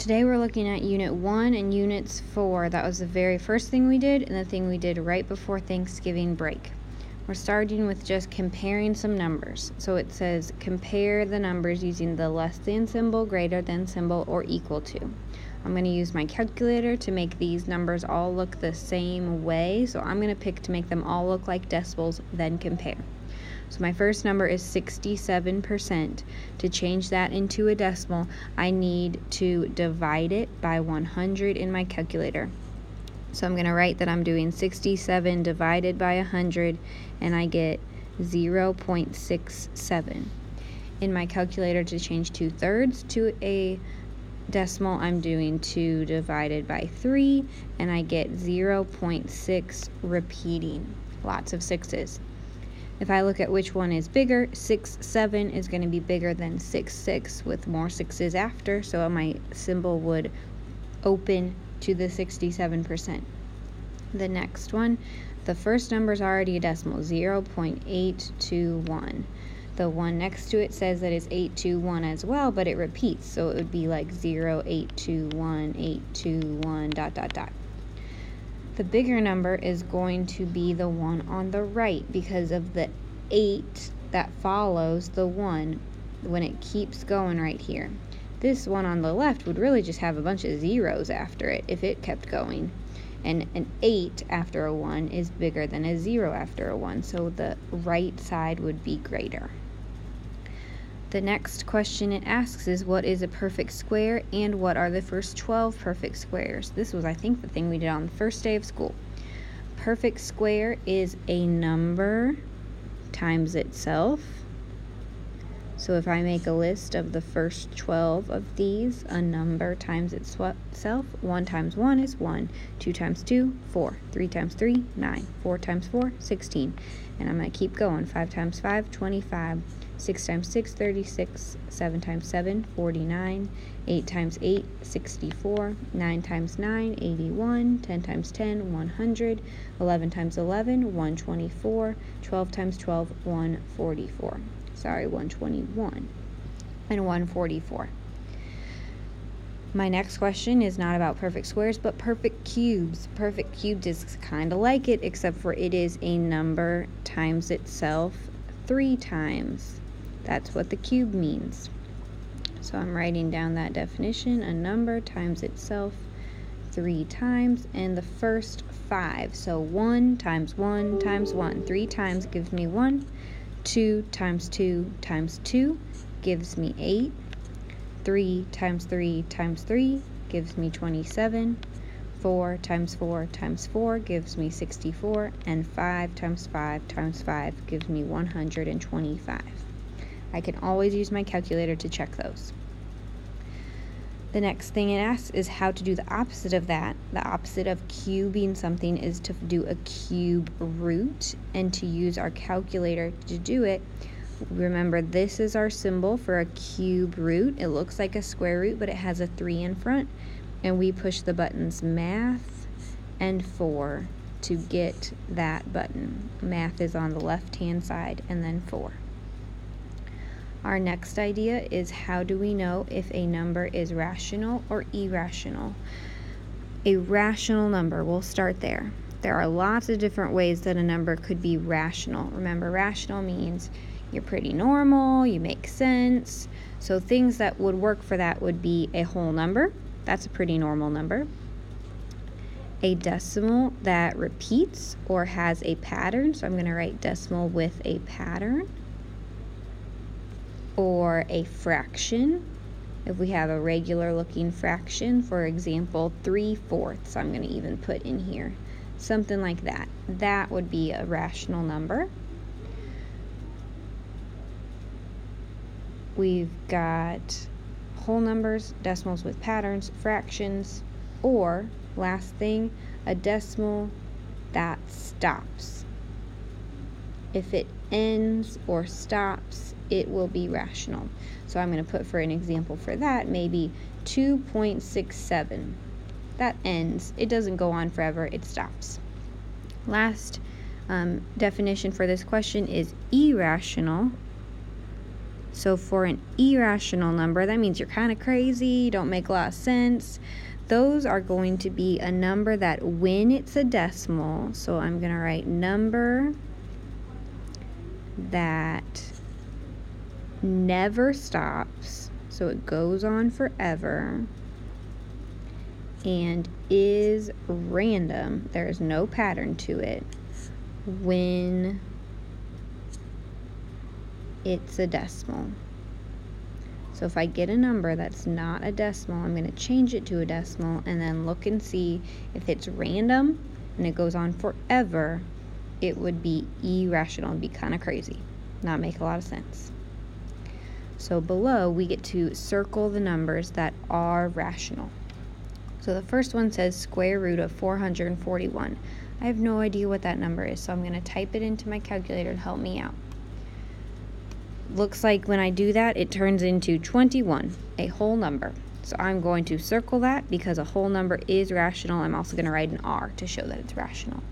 Today we're looking at Unit 1 and Units 4. That was the very first thing we did and the thing we did right before Thanksgiving break. We're starting with just comparing some numbers. So it says compare the numbers using the less than symbol, greater than symbol, or equal to. I'm going to use my calculator to make these numbers all look the same way. So I'm going to pick to make them all look like decimals, then compare. So my first number is 67%. To change that into a decimal, I need to divide it by 100 in my calculator. So I'm going to write that I'm doing 67 divided by 100, and I get 0.67. In my calculator, to change 2/3 to a decimal, I'm doing 2 divided by 3, and I get 0.6 repeating. Lots of sixes. If I look at which one is bigger, 6-7 is going to be bigger than 6-6 with more sixes after, so my symbol would open to the 67%. The next one, the first number is already a decimal, 0.821. The one next to it says that it's 821 as well, but it repeats, so it would be like 0.821, 821, ... The bigger number is going to be the one on the right because of the 8 that follows the 1 when it keeps going right here. This one on the left would really just have a bunch of zeros after it if it kept going. And an 8 after a 1 is bigger than a 0 after a 1, so the right side would be greater. The next question it asks is, what is a perfect square and what are the first 12 perfect squares? This was, I think, the thing we did on the first day of school. Perfect square is a number times itself. So if I make a list of the first 12 of these, a number times itself, 1 times 1 is 1, 2 times 2, 4, 3 times 3, 9, 4 times 4, 16. And I'm going to keep going. 5 times 5, 25. 6 times 6, 36, 7 times 7, 49, 8 times 8, 64, 9 times 9, 81, 10 times 10, 100, 11 times 11, 124, 12 times 12, 144. Sorry, 121 and 144. My next question is not about perfect squares, but perfect cubes. Perfect cubes is kind of like it, except for it is a number times itself 3 times. That's what the cube means. So I'm writing down that definition, a number times itself 3 times, and the first 5. So 1 times 1 times 1. 3 times gives me 1. 2 times 2 times 2 gives me 8. 3 times 3 times 3 gives me 27. 4 times 4 times 4 gives me 64, and 5 times 5 times 5 gives me 125. I can always use my calculator to check those. The next thing it asks is how to do the opposite of that. The opposite of cubing something is to do a cube root, and to use our calculator to do it, remember this is our symbol for a cube root. It looks like a square root, but it has a 3 in front. And we push the buttons math and 4 to get that button. Math is on the left-hand side, and then 4. Our next idea is, how do we know if a number is rational or irrational? A rational number, we'll start there. There are lots of different ways that a number could be rational. Remember, rational means you're pretty normal, you make sense. So things that would work for that would be a whole number. That's a pretty normal number. A decimal that repeats or has a pattern. So I'm going to write decimal with a pattern. Or a fraction. If we have a regular looking fraction, for example, 3/4, I'm going to even put in here. Something like that. That would be a rational number. We've got whole numbers, decimals with patterns, fractions, or, last thing, a decimal that stops. If it ends or stops, it will be rational. So I'm going to put, for an example for that, maybe 2.67. That ends. It doesn't go on forever. It stops. Last definition for this question is irrational. So for an irrational number, that means you're kind of crazy, don't make a lot of sense. Those are going to be a number that when it's a decimal, so I'm going to write number that never stops, so it goes on forever, and is random, there is no pattern to it, when it's a decimal. So if I get a number that's not a decimal, I'm going to change it to a decimal and then look and see if it's random and it goes on forever. It would be irrational. It'd be kind of crazy, not make a lot of sense. So below we get to circle the numbers that are rational. So the first one says square root of 441. I have no idea what that number is, so I'm going to type it into my calculator to help me out. Looks like when I do that, it turns into 21, a whole number. So I'm going to circle that because a whole number is rational. I'm also going to write an R to show that it's rational.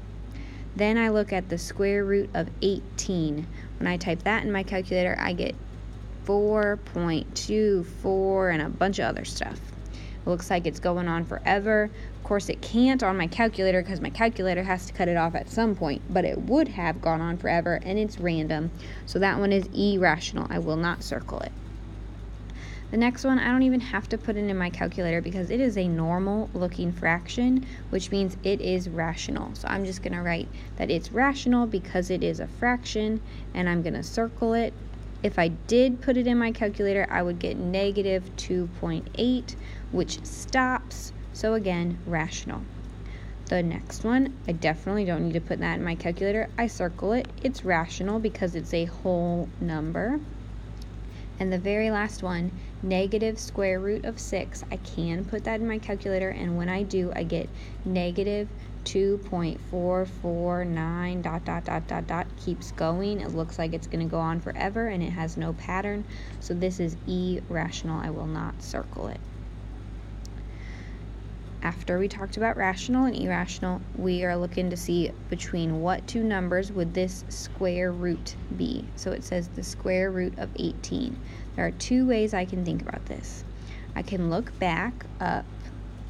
Then I look at the square root of 18. When I type that in my calculator, I get 4.24 and a bunch of other stuff. It looks like it's going on forever. Of course, it can't on my calculator because my calculator has to cut it off at some point, but it would have gone on forever, and it's random. So that one is irrational. I will not circle it. The next one, I don't even have to put it in my calculator because it is a normal looking fraction, which means it is rational. So I'm just going to write that it's rational because it is a fraction, and I'm going to circle it. If I did put it in my calculator, I would get negative 2.8, which stops. So again, rational. The next one, I definitely don't need to put that in my calculator. I circle it. It's rational because it's a whole number. And the very last one, negative square root of 6, I can put that in my calculator, and when I do, I get negative 2.449 ... keeps going. It looks like it's going to go on forever, and it has no pattern. So this is irrational. I will not circle it. After we talked about rational and irrational, we are looking to see between what two numbers would this square root be. So it says the square root of 18. There are two ways I can think about this. I can look back up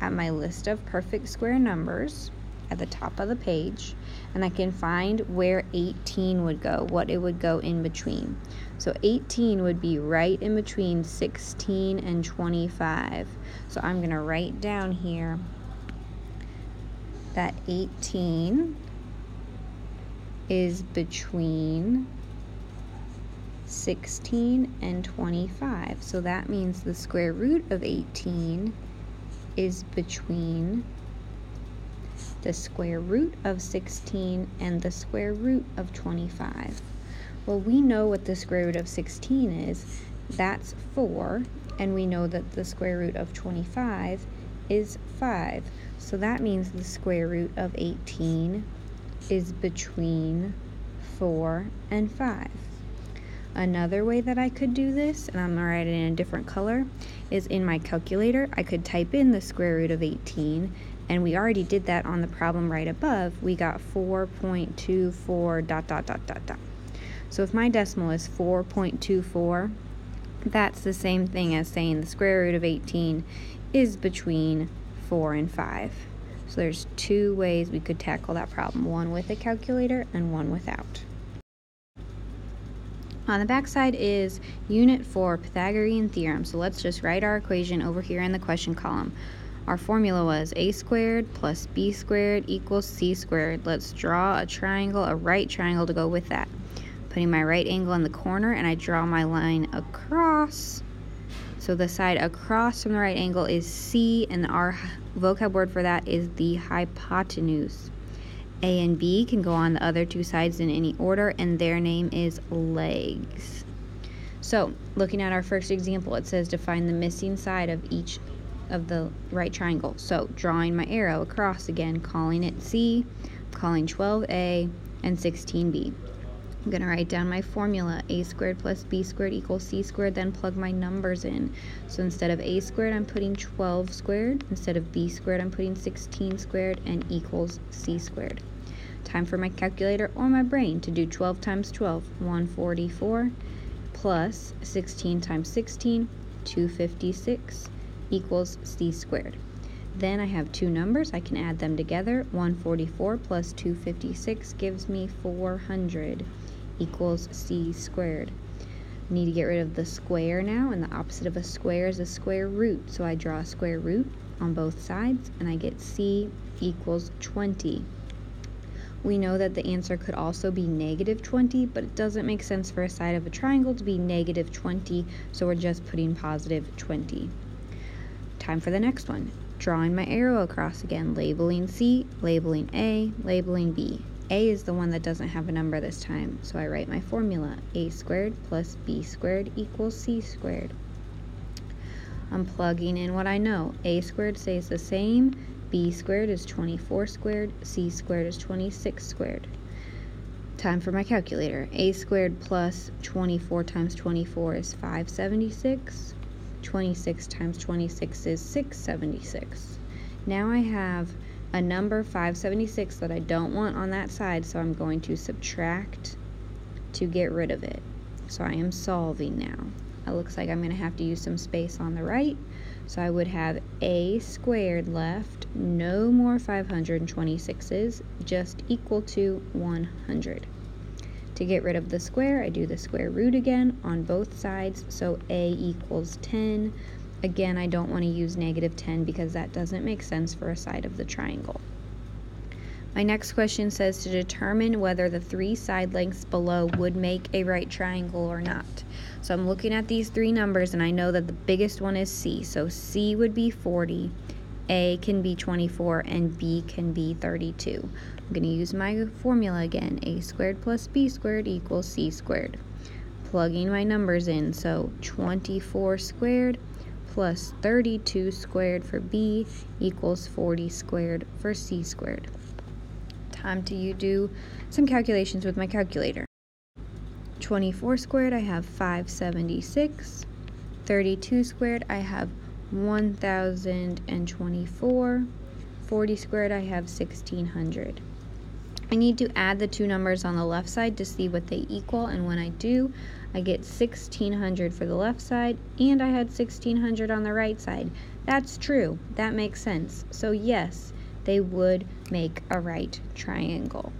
at my list of perfect square numbers at the top of the page, and I can find where 18 would go, what it would go in between. So 18 would be right in between 16 and 25. So I'm going to write down here that 18 is between 16 and 25. So that means the square root of 18 is between the square root of 16 and the square root of 25. Well, we know what the square root of 16 is. That's 4, and we know that the square root of 25 is 5. So that means the square root of 18 is between 4 and 5. Another way that I could do this, and I'm going to write it in a different color, is in my calculator. I could type in the square root of 18, and we already did that on the problem right above. We got 4.24 ... So if my decimal is 4.24, that's the same thing as saying the square root of 18 is between 4 and 5. So there's two ways we could tackle that problem, one with a calculator and one without. On the back side is Unit 4, Pythagorean theorem. So let's just write our equation over here in the question column. Our formula was a squared plus b squared equals c squared. Let's draw a triangle, a right triangle to go with that. Putting my right angle in the corner, and I draw my line across. So the side across from the right angle is C, and our vocab word for that is the hypotenuse. A and B can go on the other two sides in any order, and their name is legs. So looking at our first example, it says to find the missing side of each of the right triangle. So drawing my arrow across again, calling it C, calling 12A and 16B. I'm going to write down my formula, a squared plus b squared equals c squared, then plug my numbers in. So instead of a squared, I'm putting 12 squared. Instead of b squared, I'm putting 16 squared, and equals c squared. Time for my calculator or my brain to do 12 times 12, 144, plus 16 times 16, 256, equals c squared. Then I have two numbers, I can add them together. 144 plus 256 gives me 400, equals c squared. I need to get rid of the square now, and the opposite of a square is a square root. So I draw a square root on both sides, and I get c equals 20. We know that the answer could also be negative 20, but it doesn't make sense for a side of a triangle to be negative 20, so we're just putting positive 20. Time for the next one. Drawing my arrow across again, labeling C, labeling A, labeling B. A is the one that doesn't have a number this time, so I write my formula. A squared plus B squared equals C squared. I'm plugging in what I know. A squared stays the same, B squared is 24 squared, C squared is 26 squared. Time for my calculator. A squared plus 24 times 24 is 576. 26 times 26 is 676. Now I have a number 576 that I don't want on that side, so I'm going to subtract to get rid of it. So I am solving now. It looks like I'm going to have to use some space on the right, so I would have a squared left, no more 526's, just equal to 100. To get rid of the square, I do the square root again on both sides, so a equals 10. Again, I don't want to use negative 10 because that doesn't make sense for a side of the triangle. My next question says to determine whether the three side lengths below would make a right triangle or not. So I'm looking at these three numbers, and I know that the biggest one is C. So C would be 40, A can be 24, and B can be 32. I'm going to use my formula again. A squared plus B squared equals C squared. Plugging my numbers in, so 24 squared plus 32 squared for B equals 40 squared for C squared. Time to do some calculations with my calculator. 24 squared, I have 576. 32 squared, I have 1024. 40 squared, I have 1600. I need to add the two numbers on the left side to see what they equal, and when I do, I get 1600 for the left side, and I had 1600 on the right side. That's true. That makes sense. So yes, they would make a right triangle.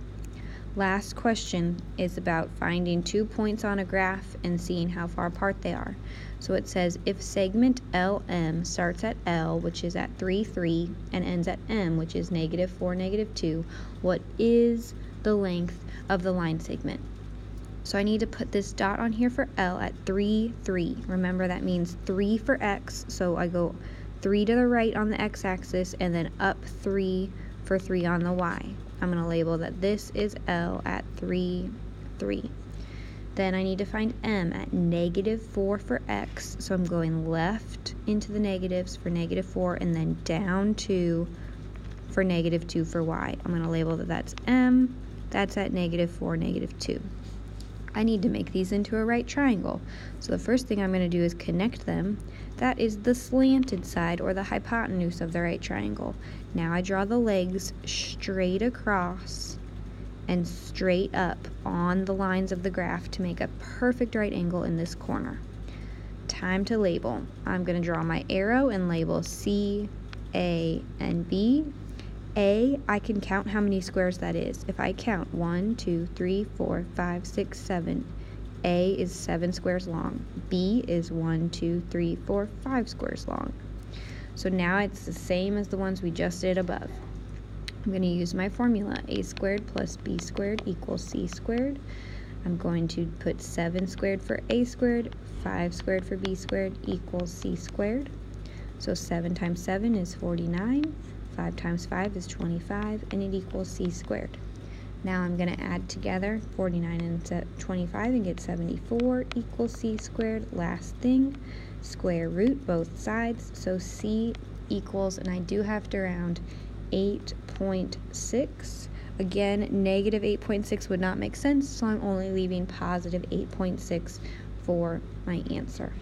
Last question is about finding 2 points on a graph and seeing how far apart they are. So it says if segment LM starts at L, which is at 3, 3, and ends at M, which is -4, -2, what is the length of the line segment? So I need to put this dot on here for L at 3, 3. Remember, that means 3 for X, so I go 3 to the right on the x-axis and then up 3 for 3 on the y. I'm going to label that this is L at 3, 3. Then I need to find M at -4 for x, so I'm going left into the negatives for -4 and then down 2 for -2 for y. I'm going to label that that's M, that's at -4, -2. I need to make these into a right triangle. So the first thing I'm going to do is connect them. That is the slanted side, or the hypotenuse of the right triangle. Now I draw the legs straight across and straight up on the lines of the graph to make a perfect right angle in this corner. Time to label. I'm going to draw my arrow and label C, A, and B. A, I can count how many squares that is. If I count 1, 2, 3, 4, 5, 6, 7, A is 7 squares long. B is 1, 2, 3, 4, 5 squares long. So now it's the same as the ones we just did above. I'm going to use my formula. A squared plus B squared equals C squared. I'm going to put 7 squared for A squared, 5 squared for B squared equals C squared. So 7 times 7 is 49. 5 times 5 is 25, and it equals C squared. Now I'm going to add together 49 and 25 and get 74 equals C squared. Last thing, square root both sides, so C equals, and I do have to round, 8.6. Again, -8.6 would not make sense, so I'm only leaving +8.6 for my answer.